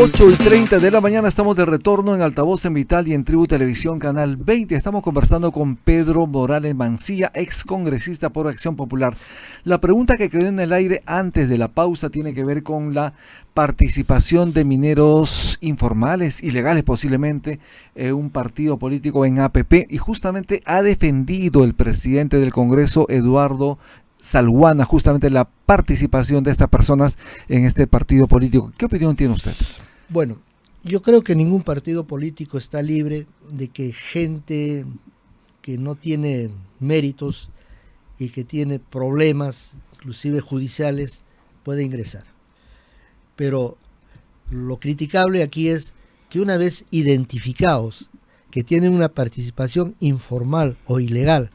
8:30 de la mañana, estamos de retorno en Altavoz en Vital y en Tribu Televisión Canal 20. Estamos conversando con Pedro Morales Mancilla, ex congresista por Acción Popular. La pregunta que quedó en el aire antes de la pausa tiene que ver con la participación de mineros informales, ilegales posiblemente, en un partido político en APP, y justamente ha defendido el presidente del Congreso, Eduardo Salguana, justamente la participación de estas personas en este partido político. ¿Qué opinión tiene usted? Bueno, yo creo que ningún partido político está libre de que gente que no tiene méritos y que tiene problemas, inclusive judiciales, pueda ingresar. Pero lo criticable aquí es que una vez identificados que tienen una participación informal o ilegal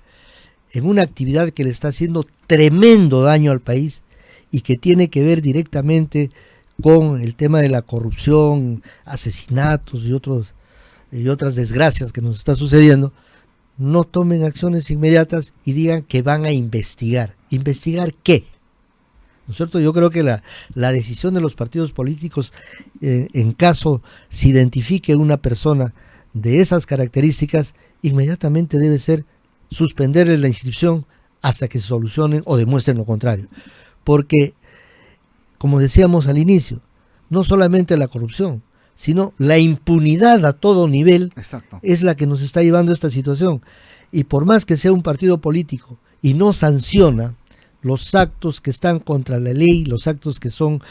en una actividad que le está haciendo tremendo daño al país y que tiene que ver directamente con el tema de la corrupción, asesinatos y otras desgracias que nos está sucediendo, no tomen acciones inmediatas y digan que van a investigar. ¿Investigar qué? ¿No es cierto? Yo creo que la decisión de los partidos políticos, en caso se identifique una persona de esas características, inmediatamente debe ser suspenderle la inscripción hasta que se solucionen o demuestren lo contrario. Porque, como decíamos al inicio, no solamente la corrupción, sino la impunidad a todo nivel. Exacto. Es la que nos está llevando a esta situación. Y por más que sea un partido político y no sanciona los actos que están contra la ley, los actos que son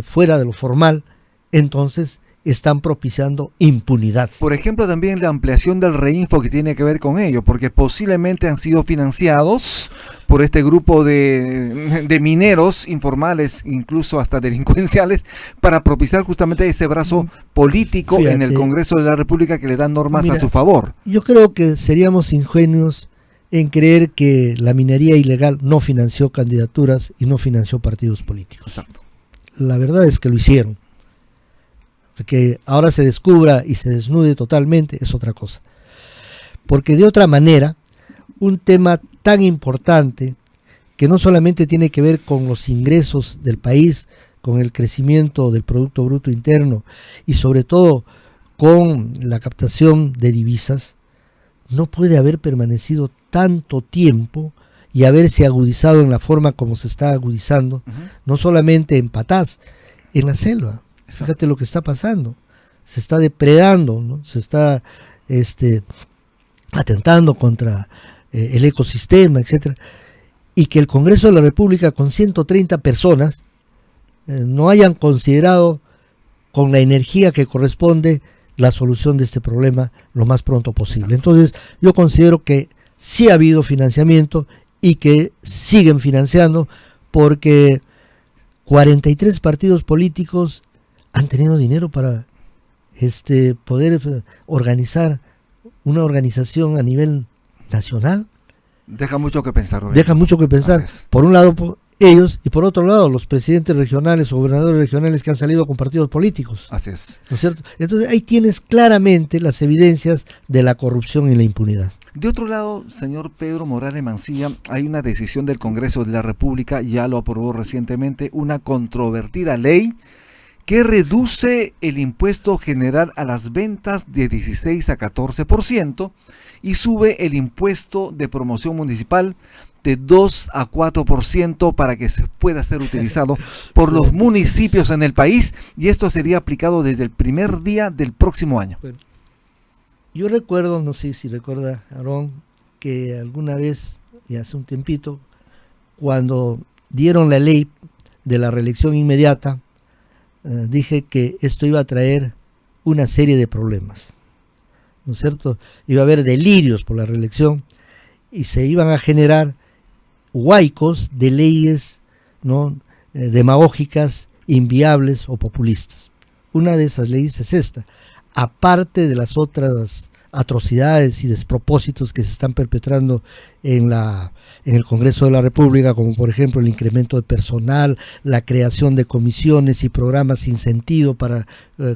fuera de lo formal, entonces están propiciando impunidad. Por ejemplo, también la ampliación del reinfo que tiene que ver con ello, porque posiblemente han sido financiados por este grupo de mineros informales, incluso hasta delincuenciales, para propiciar justamente ese brazo político. Fíjate, en el Congreso de la República, que le dan normas a su favor. Yo creo que seríamos ingenuos en creer que la minería ilegal no financió candidaturas y no financió partidos políticos. Exacto. La verdad es que lo hicieron. Que ahora se descubra y se desnude totalmente es otra cosa. Porque de otra manera, un tema tan importante que no solamente tiene que ver con los ingresos del país, con el crecimiento del Producto Bruto Interno y sobre todo con la captación de divisas, no puede haber permanecido tanto tiempo y haberse agudizado en la forma como se está agudizando, no solamente en Patás, en la selva. Fíjate lo que está pasando. Se está depredando, ¿no? Se está atentando contra el ecosistema, etcétera. Y que el Congreso de la República, con 130 personas, no hayan considerado con la energía que corresponde la solución de este problema lo más pronto posible. Entonces, yo considero que sí ha habido financiamiento y que siguen financiando, porque 43 partidos políticos han tenido dinero para poder organizar una organización a nivel nacional. Deja mucho que pensar, Rubén. Deja mucho que pensar. Por un lado ellos, y por otro lado los presidentes regionales o gobernadores regionales que han salido con partidos políticos. Así es. ¿No es cierto? Entonces ahí tienes claramente las evidencias de la corrupción y la impunidad. De otro lado, señor Pedro Morales Mancilla, hay una decisión del Congreso de la República, ya lo aprobó recientemente, una controvertida ley que reduce el impuesto general a las ventas de 16 a 14% y sube el impuesto de promoción municipal de 2 a 4% para que se pueda ser utilizado por los municipios en el país, y esto sería aplicado desde el primer día del próximo año. Bueno, yo recuerdo, no sé si recuerda Aarón, que alguna vez, y hace un tiempito, cuando dieron la ley de la reelección inmediata, dije que esto iba a traer una serie de problemas, ¿no es cierto? Iba a haber delirios por la reelección y se iban a generar huaicos de leyes, ¿no? Demagógicas, inviables o populistas. Una de esas leyes es esta, aparte de las otras atrocidades y despropósitos que se están perpetrando en el Congreso de la República, como por ejemplo el incremento de personal, la creación de comisiones y programas sin sentido para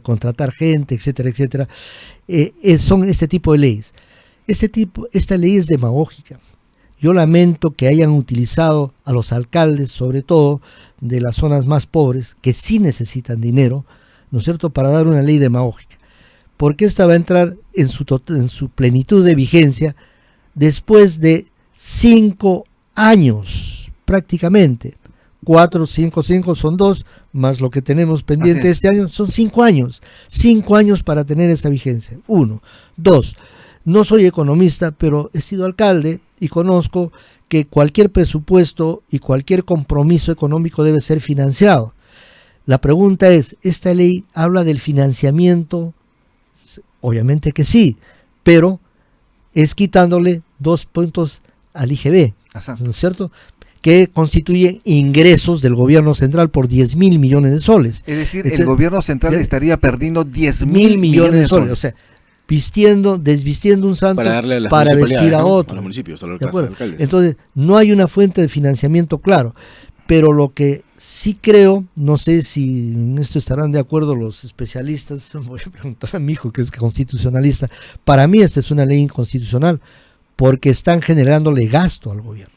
contratar gente, etcétera, etcétera. Son este tipo de leyes. Esta ley es demagógica. Yo lamento que hayan utilizado a los alcaldes, sobre todo de las zonas más pobres, que sí necesitan dinero, ¿no es cierto?, para dar una ley demagógica. Porque esta va a entrar en su plenitud de vigencia después de 5 años, prácticamente. 4, 5 son 2, más lo que tenemos pendiente este año, son 5 años. 5 años para tener esa vigencia. 1. 2. No soy economista, pero he sido alcalde y conozco que cualquier presupuesto y cualquier compromiso económico debe ser financiado. La pregunta es, ¿esta ley habla del financiamiento? Obviamente que sí, pero es quitándole 2 puntos al IGB, ¿no es cierto?, que constituyen ingresos del gobierno central por 10.000 millones de soles. Es decir, el gobierno central estaría perdiendo 10.000 millones de soles. O sea, desvistiendo un santo para vestir a otro. A los municipios, a los alcaldes. Entonces, no hay una fuente de financiamiento claro. Pero lo que sí creo, no sé si en esto estarán de acuerdo los especialistas, voy a preguntar a mi hijo que es constitucionalista, para mí esta es una ley inconstitucional porque están generándole gasto al gobierno.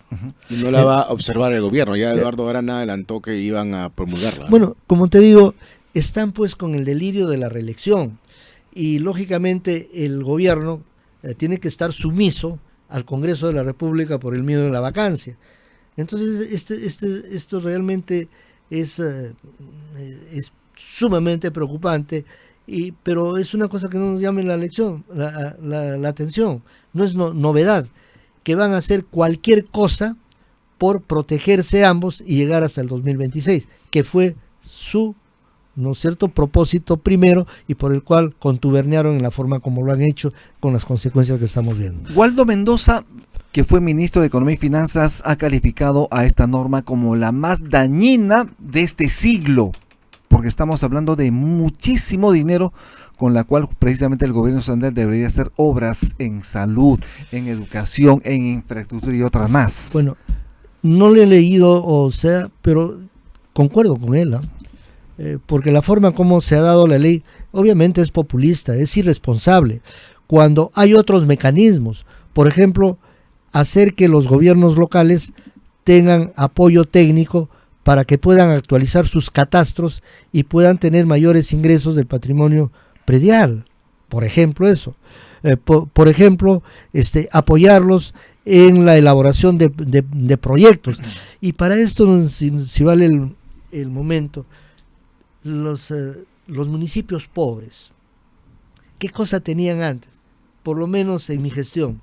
Y no la va a observar el gobierno, ya Eduardo Arana adelantó que iban a promulgarla. Bueno, como te digo, están pues con el delirio de la reelección y lógicamente el gobierno tiene que estar sumiso al Congreso de la República por el miedo de la vacancia. Entonces esto realmente es sumamente preocupante, pero es una cosa que no nos llame la atención, no es novedad, que van a hacer cualquier cosa por protegerse ambos y llegar hasta el 2026, que fue su, ¿no es cierto?, propósito primero y por el cual contubernearon en la forma como lo han hecho con las consecuencias que estamos viendo. Waldo Mendoza, que fue ministro de Economía y Finanzas, ha calificado a esta norma como la más dañina de este siglo, porque estamos hablando de muchísimo dinero con la cual precisamente el gobierno central debería hacer obras en salud, en educación, en infraestructura y otras más. Bueno, no le he leído, pero concuerdo con él, porque la forma como se ha dado la ley obviamente es populista, es irresponsable, cuando hay otros mecanismos, por ejemplo, hacer que los gobiernos locales tengan apoyo técnico para que puedan actualizar sus catastros y puedan tener mayores ingresos del patrimonio predial, por ejemplo eso. Por ejemplo, apoyarlos en la elaboración de proyectos. Y para esto, si vale el momento, los municipios pobres, ¿qué cosa tenían antes? Por lo menos en mi gestión,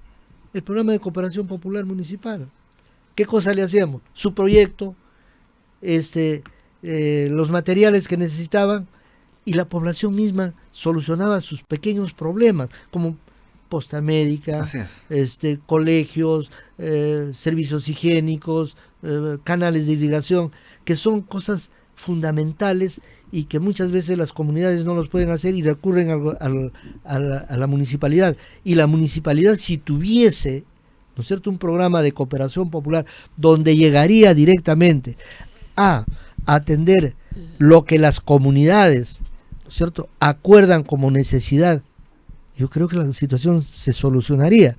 el programa de cooperación popular municipal. ¿Qué cosa le hacíamos? Su proyecto, los materiales que necesitaban, y la población misma solucionaba sus pequeños problemas, como posta médica, colegios, servicios higiénicos, canales de irrigación, que son cosas fundamentales y que muchas veces las comunidades no los pueden hacer y recurren a la municipalidad. Y la municipalidad, si tuviese, ¿no es cierto?, un programa de cooperación popular donde llegaría directamente a atender lo que las comunidades, ¿no es cierto?, acuerdan como necesidad, yo creo que la situación se solucionaría.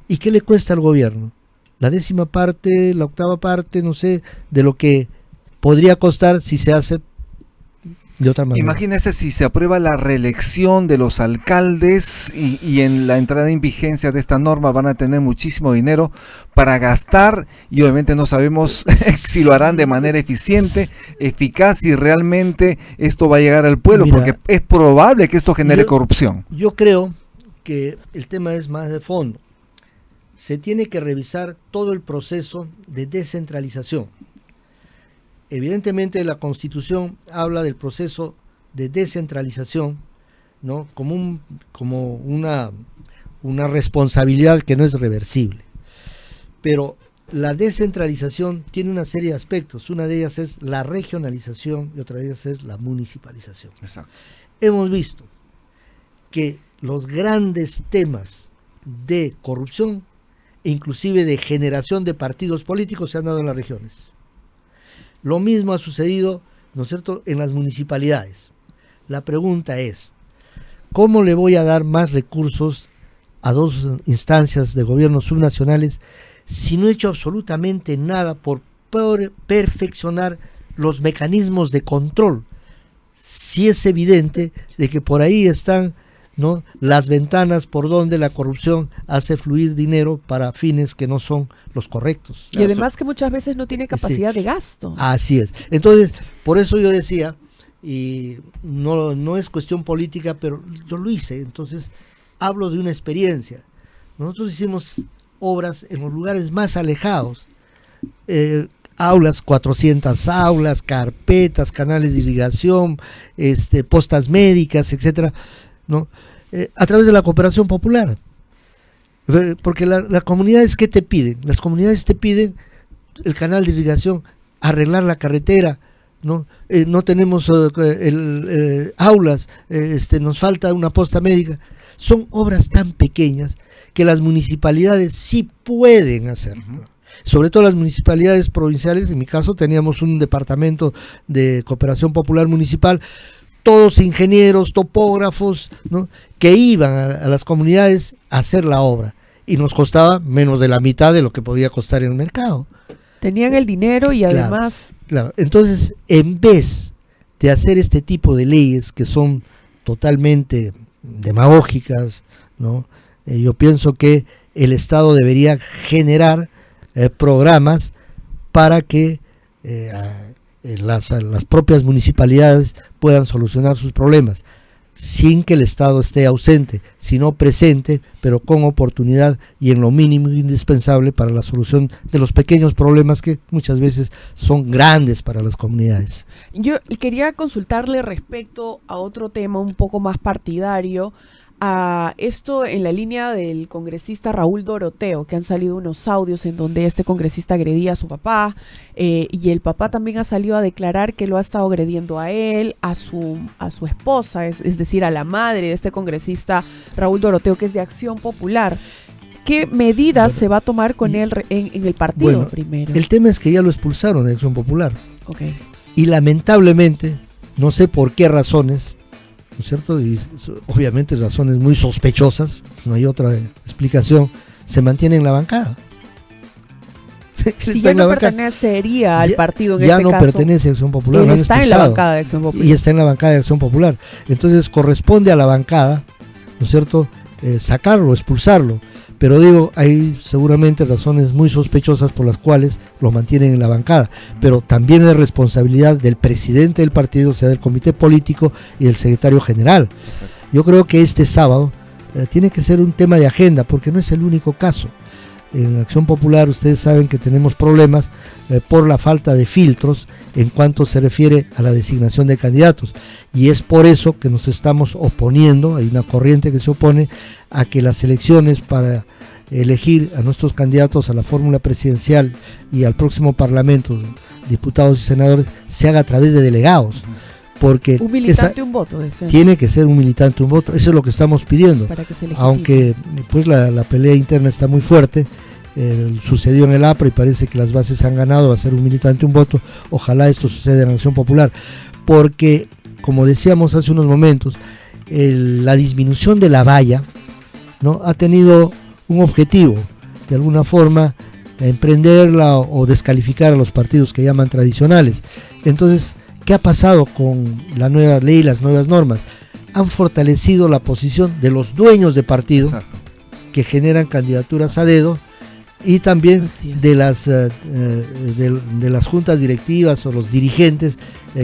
¿Y qué le cuesta al gobierno? La 10ª parte, la 8ª parte, no sé, de lo que podría costar si se hace de otra manera. Imagínese si se aprueba la reelección de los alcaldes y en la entrada en vigencia de esta norma van a tener muchísimo dinero para gastar y obviamente no sabemos si lo harán de manera eficiente, eficaz, y realmente esto va a llegar al pueblo. Mira, porque es probable que esto genere corrupción. Yo creo que el tema es más de fondo. Se tiene que revisar todo el proceso de descentralización. Evidentemente la Constitución habla del proceso de descentralización, ¿no?, como una responsabilidad que no es reversible. Pero la descentralización tiene una serie de aspectos. Una de ellas es la regionalización y otra de ellas es la municipalización. Exacto. Hemos visto que los grandes temas de corrupción e inclusive de generación de partidos políticos se han dado en las regiones. Lo mismo ha sucedido, ¿no es cierto?, en las municipalidades. La pregunta es, ¿cómo le voy a dar más recursos a 2 instancias de gobierno subnacionales si no he hecho absolutamente nada por perfeccionar los mecanismos de control? sí es evidente de que por ahí están, ¿no?, las ventanas por donde la corrupción hace fluir dinero para fines que no son los correctos. Y además que muchas veces no tiene capacidad de gasto. Así es. Entonces, por eso yo decía, y no es cuestión política, pero yo lo hice, entonces hablo de una experiencia. Nosotros hicimos obras en los lugares más alejados, aulas, 400 aulas, carpetas, canales de irrigación, postas médicas, etcétera, ¿no? A través de la cooperación popular. Porque las comunidades, ¿qué te piden? Las comunidades te piden el canal de irrigación, arreglar la carretera, ¿no? No tenemos aulas, nos falta una posta médica. Son obras tan pequeñas que las municipalidades sí pueden hacer. Sobre todo las municipalidades provinciales. En mi caso teníamos un departamento de cooperación popular municipal, todos ingenieros, topógrafos, ¿no?, que iban a las comunidades a hacer la obra, y nos costaba menos de la mitad de lo que podía costar en el mercado. Tenían el dinero y además... Claro. Entonces, en vez de hacer este tipo de leyes que son totalmente demagógicas, ¿no?, yo pienso que el Estado debería generar programas para que las propias municipalidades puedan solucionar sus problemas, sin que el Estado esté ausente, sino presente, pero con oportunidad y en lo mínimo indispensable para la solución de los pequeños problemas que muchas veces son grandes para las comunidades. Yo quería consultarle respecto a otro tema un poco más partidario, a esto en la línea del congresista Raúl Doroteo, que han salido unos audios en donde este congresista agredía a su papá, y el papá también ha salido a declarar que lo ha estado agrediendo a él, a su esposa, es decir, a la madre de este congresista Raúl Doroteo, que es de Acción Popular. ¿Qué medidas se va a tomar con él en el partido primero? El tema es que ya lo expulsaron de Acción Popular. Okay. Y lamentablemente, no sé por qué razones, ¿no es cierto? Y obviamente razones muy sospechosas, no hay otra explicación, se mantiene en la bancada. Si ya no pertenecería al partido en este caso. Ya no pertenece a Acción Popular. Él está en la bancada de Acción Popular. Y está en la bancada de Acción Popular. Entonces corresponde a la bancada, ¿no es cierto?, sacarlo, expulsarlo. Pero digo, hay seguramente razones muy sospechosas por las cuales lo mantienen en la bancada. Pero también es responsabilidad del presidente del partido, o sea, del comité político y del secretario general. Yo creo que este sábado tiene que ser un tema de agenda, porque no es el único caso. En Acción Popular ustedes saben que tenemos problemas por la falta de filtros en cuanto se refiere a la designación de candidatos, y es por eso que nos estamos oponiendo, hay una corriente que se opone a que las elecciones para elegir a nuestros candidatos a la fórmula presidencial y al próximo parlamento, diputados y senadores, se haga a través de delegados. Porque un militante, un voto. Tiene que ser un militante, un voto. Eso es lo que estamos pidiendo. Para que se aunque pues la pelea interna está muy fuerte. Sucedió en el APRA y parece que las bases han ganado, va a ser un militante, un voto. Ojalá esto suceda en Acción Popular. Porque, como decíamos hace unos momentos, la disminución de la valla, ¿no?, ha tenido un objetivo, de alguna forma, emprenderla o descalificar a los partidos que llaman tradicionales. Entonces, ¿qué ha pasado con la nueva ley y las nuevas normas? Han fortalecido la posición de los dueños de partido, que generan candidaturas a dedo, y también de las juntas directivas o los dirigentes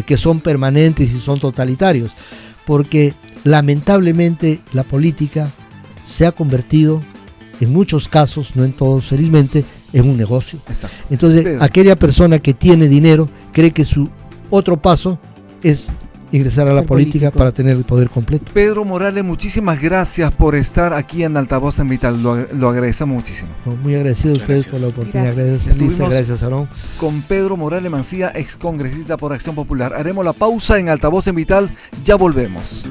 que son permanentes y son totalitarios. Porque lamentablemente la política se ha convertido, en muchos casos, no en todos felizmente, en un negocio. Exacto. Entonces, aquella persona que tiene dinero cree que su otro paso es ingresar a la política para tener el poder completo. Pedro Morales, muchísimas gracias por estar aquí en Altavoz en Vital, lo agradecemos muchísimo. Muy agradecido a ustedes por la oportunidad. Gracias, Elisa, gracias, Aarón. Con Pedro Morales Mancía, ex congresista por Acción Popular. Haremos la pausa en Altavoz en Vital, ya volvemos.